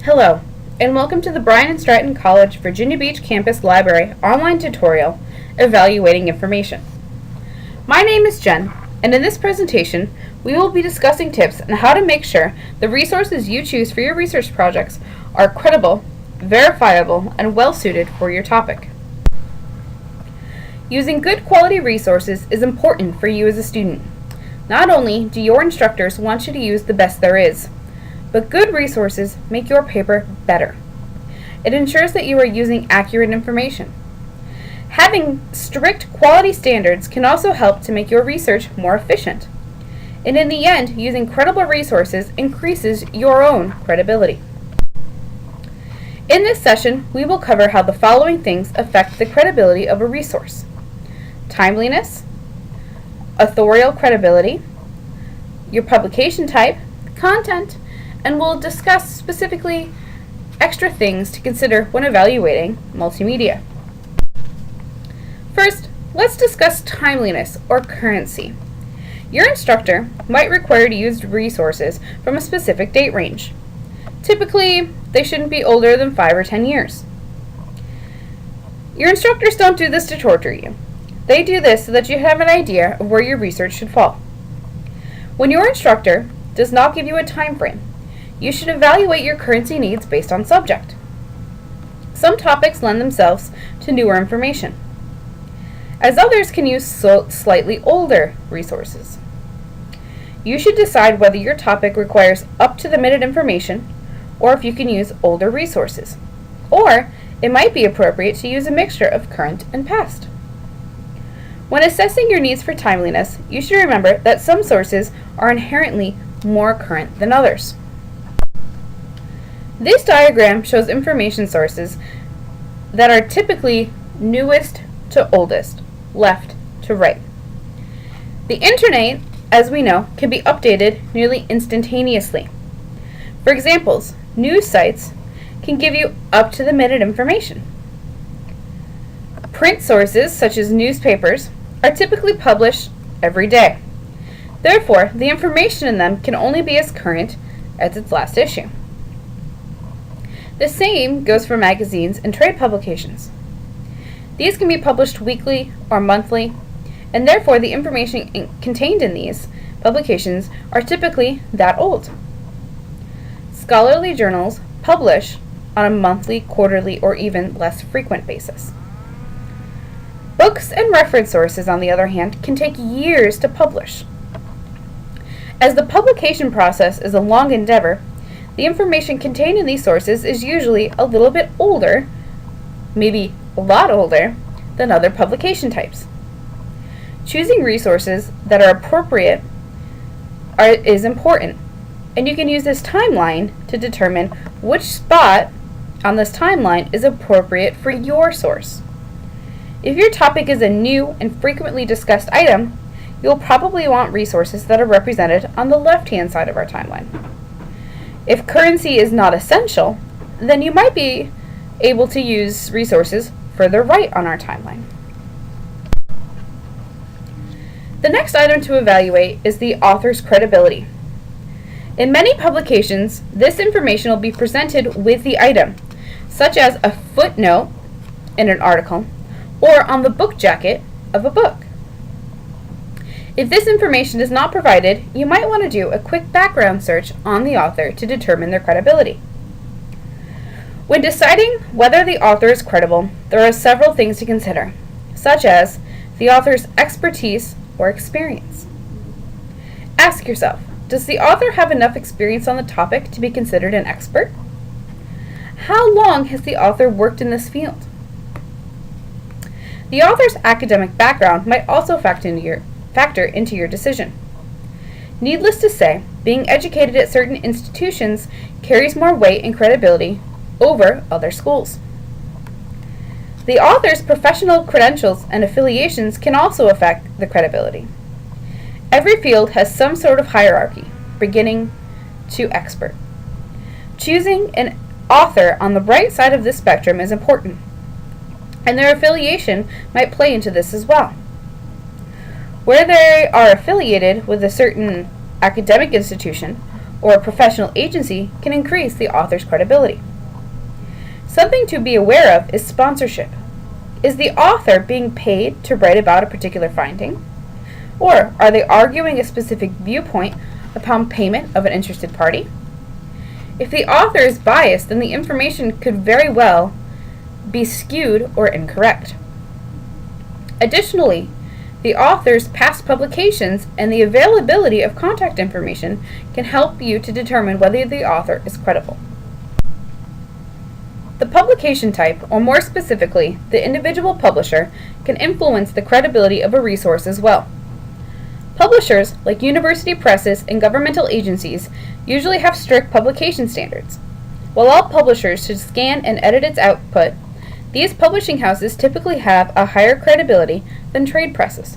Hello, and welcome to the Bryan and Stratton College Virginia Beach Campus Library online tutorial, Evaluating Information. My name is Jen, and in this presentation, we will be discussing tips on how to make sure the resources you choose for your research projects are credible, verifiable, and well-suited for your topic. Using good quality resources is important for you as a student. Not only do your instructors want you to use the best there is, but good resources make your paper better. It ensures that you are using accurate information. Having strict quality standards can also help to make your research more efficient. And in the end, using credible resources increases your own credibility. In this session, we will cover how the following things affect the credibility of a resource: timeliness, authorial credibility, your publication type, content, and we'll discuss specifically extra things to consider when evaluating multimedia. First, let's discuss timeliness or currency. Your instructor might require to use resources from a specific date range. Typically, they shouldn't be older than 5 or 10 years. Your instructors don't do this to torture you. They do this so that you have an idea of where your research should fall. When your instructor does not give you a time frame, you should evaluate your currency needs based on subject. Some topics lend themselves to newer information, as others can use slightly older resources. You should decide whether your topic requires up-to-the-minute information or if you can use older resources, or it might be appropriate to use a mixture of current and past. When assessing your needs for timeliness, you should remember that some sources are inherently more current than others. This diagram shows information sources that are typically newest to oldest, left to right. The internet, as we know, can be updated nearly instantaneously. For examples, news sites can give you up-to-the-minute information. Print sources, such as newspapers, are typically published every day. Therefore, the information in them can only be as current as its last issue. The same goes for magazines and trade publications. These can be published weekly or monthly, and therefore the information contained in these publications are typically that old. Scholarly journals publish on a monthly, quarterly, or even less frequent basis. Books and reference sources, on the other hand, can take years to publish. As the publication process is a long endeavor, the information contained in these sources is usually a little bit older, maybe a lot older, than other publication types. Choosing resources that are appropriate is important, and you can use this timeline to determine which spot on this timeline is appropriate for your source. If your topic is a new and frequently discussed item, you'll probably want resources that are represented on the left-hand side of our timeline. If currency is not essential, then you might be able to use resources further right on our timeline. The next item to evaluate is the author's credibility. In many publications, this information will be presented with the item, such as a footnote in an article or on the book jacket of a book. If this information is not provided, you might want to do a quick background search on the author to determine their credibility. When deciding whether the author is credible, there are several things to consider, such as the author's expertise or experience. Ask yourself, does the author have enough experience on the topic to be considered an expert? How long has the author worked in this field? The author's academic background might also factor into your decision. Needless to say, being educated at certain institutions carries more weight and credibility over other schools. The author's professional credentials and affiliations can also affect the credibility. Every field has some sort of hierarchy, beginning to expert. Choosing an author on the right side of this spectrum is important, and their affiliation might play into this as well. Where they are affiliated with a certain academic institution or a professional agency can increase the author's credibility. Something to be aware of is sponsorship. Is the author being paid to write about a particular finding? Or are they arguing a specific viewpoint upon payment of an interested party? If the author is biased, then the information could very well be skewed or incorrect. Additionally, the author's past publications and the availability of contact information can help you to determine whether the author is credible. The publication type, or more specifically, the individual publisher, can influence the credibility of a resource as well. Publishers, like university presses and governmental agencies, usually have strict publication standards. While all publishers should scan and edit its output, these publishing houses typically have a higher credibility than trade presses.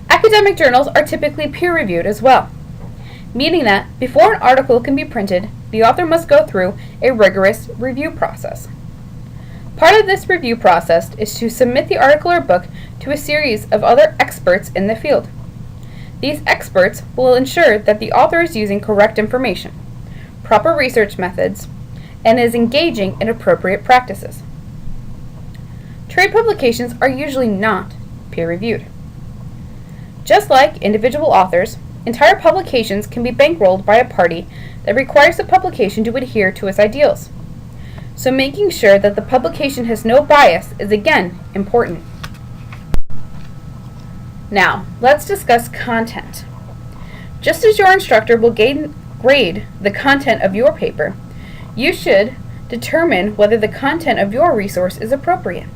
Academic journals are typically peer-reviewed as well, meaning that before an article can be printed, the author must go through a rigorous review process. Part of this review process is to submit the article or book to a series of other experts in the field. These experts will ensure that the author is using correct information, proper research methods, and is engaging in appropriate practices. Trade publications are usually not peer-reviewed. Just like individual authors, entire publications can be bankrolled by a party that requires the publication to adhere to its ideals. So making sure that the publication has no bias is again important. Now, let's discuss content. Just as your instructor will grade the content of your paper, you should determine whether the content of your resource is appropriate.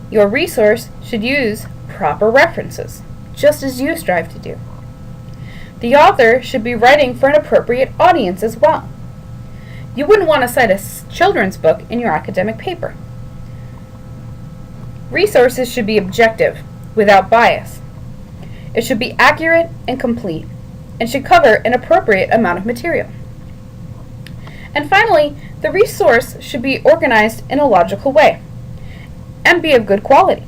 Your resource should use proper references, just as you strive to do. The author should be writing for an appropriate audience as well. You wouldn't want to cite a children's book in your academic paper. Resources should be objective, without bias. It should be accurate and complete, and should cover an appropriate amount of material. And finally, the resource should be organized in a logical way, and be of good quality,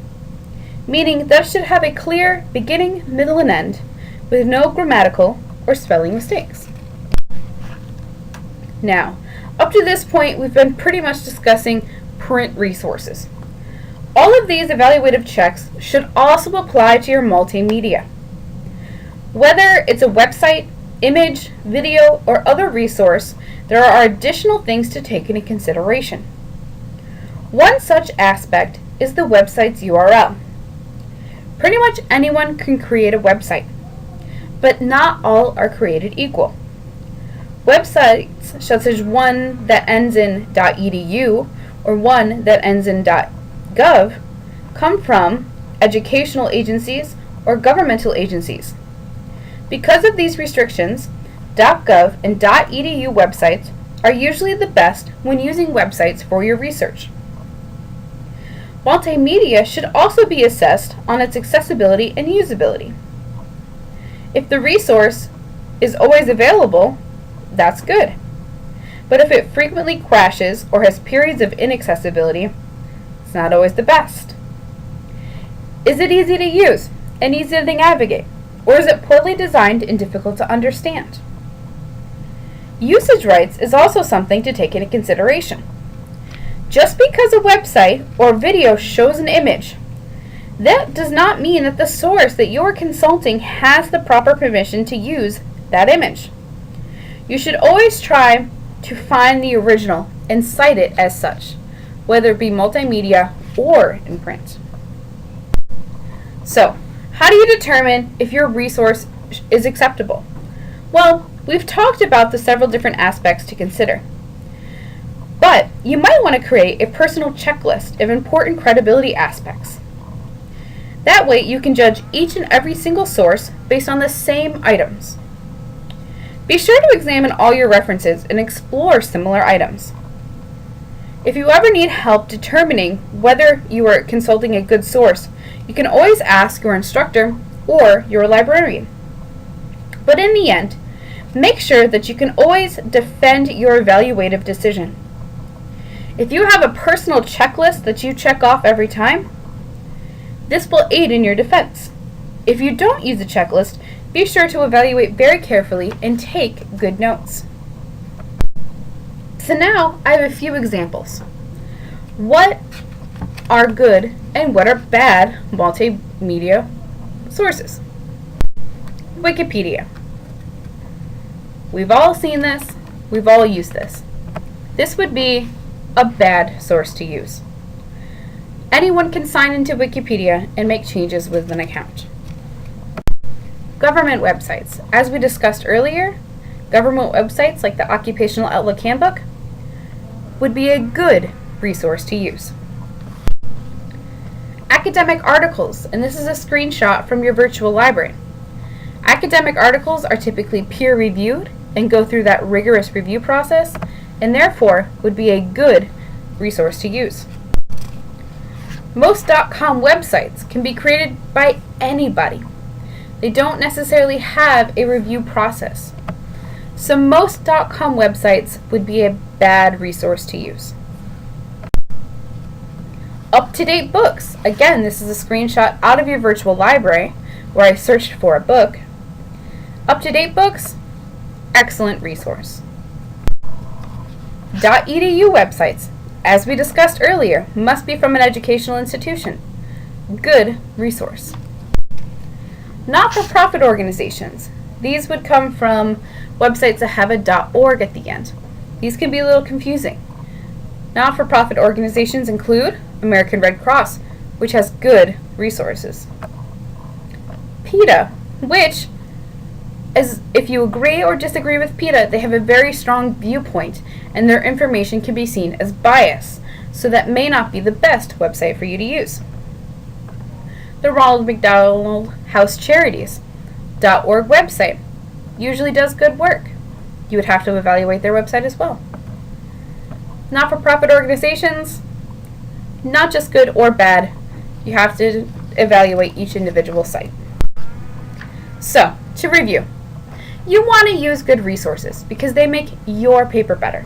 meaning that it should have a clear beginning, middle, and end, with no grammatical or spelling mistakes. Now, up to this point, we've been pretty much discussing print resources. All of these evaluative checks should also apply to your multimedia. Whether it's a website, image, video, or other resource, there are additional things to take into consideration. One such aspect is the website's URL. Pretty much anyone can create a website, but not all are created equal. Websites such as one that ends in .edu or one that ends in .gov come from educational agencies or governmental agencies. Because of these restrictions, .gov and .edu websites are usually the best when using websites for your research. Multimedia should also be assessed on its accessibility and usability. If the resource is always available, that's good. But if it frequently crashes or has periods of inaccessibility, it's not always the best. Is it easy to use and easy to navigate, or is it poorly designed and difficult to understand? Usage rights is also something to take into consideration. Just because a website or video shows an image, that does not mean that the source that you are consulting has the proper permission to use that image. You should always try to find the original and cite it as such, whether it be multimedia or in print. So, how do you determine if your resource is acceptable? Well, we've talked about the several different aspects to consider. But you might want to create a personal checklist of important credibility aspects. That way you can judge each and every single source based on the same items. Be sure to examine all your references and explore similar items. If you ever need help determining whether you are consulting a good source, you can always ask your instructor or your librarian. But in the end, make sure that you can always defend your evaluative decision. If you have a personal checklist that you check off every time, this will aid in your defense. If you don't use a checklist, Be sure to evaluate very carefully and take good notes. So now I have a few examples. What are good and what are bad multimedia sources? Wikipedia. We've all seen this. We've all used this. This would be a bad source to use. Anyone can sign into Wikipedia and make changes with an account. Government websites. As we discussed earlier, government websites like the Occupational Outlook Handbook would be a good resource to use. Academic articles, and this is a screenshot from your virtual library. Academic articles are typically peer-reviewed and go through that rigorous review process, and therefore would be a good resource to use. Most .com websites can be created by anybody. They don't necessarily have a review process. So most .com websites would be a bad resource to use. Up-to-date books. Again, this is a screenshot out of your virtual library where I searched for a book. Up-to-date books, excellent resource. .edu websites, as we discussed earlier, must be from an educational institution. Good resource. Not-for-profit organizations. These would come from websites that have a .org at the end. These can be a little confusing. Not-for-profit organizations include American Red Cross, which has good resources. PETA, which, as if you agree or disagree with PETA, they have a very strong viewpoint and their information can be seen as bias, so that may not be the best website for you to use. The Ronald McDonald House Charities .org website usually does good work. You would have to evaluate their website as well. Not-for-profit organizations, not just good or bad, you have to evaluate each individual site. So, to review, you want to use good resources because they make your paper better.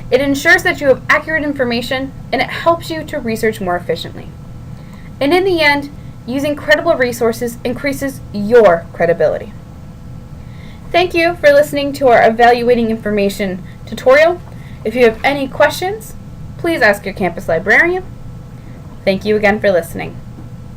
It ensures that you have accurate information and it helps you to research more efficiently. And in the end, using credible resources increases your credibility. Thank you for listening to our Evaluating Information tutorial. If you have any questions, please ask your campus librarian. Thank you again for listening.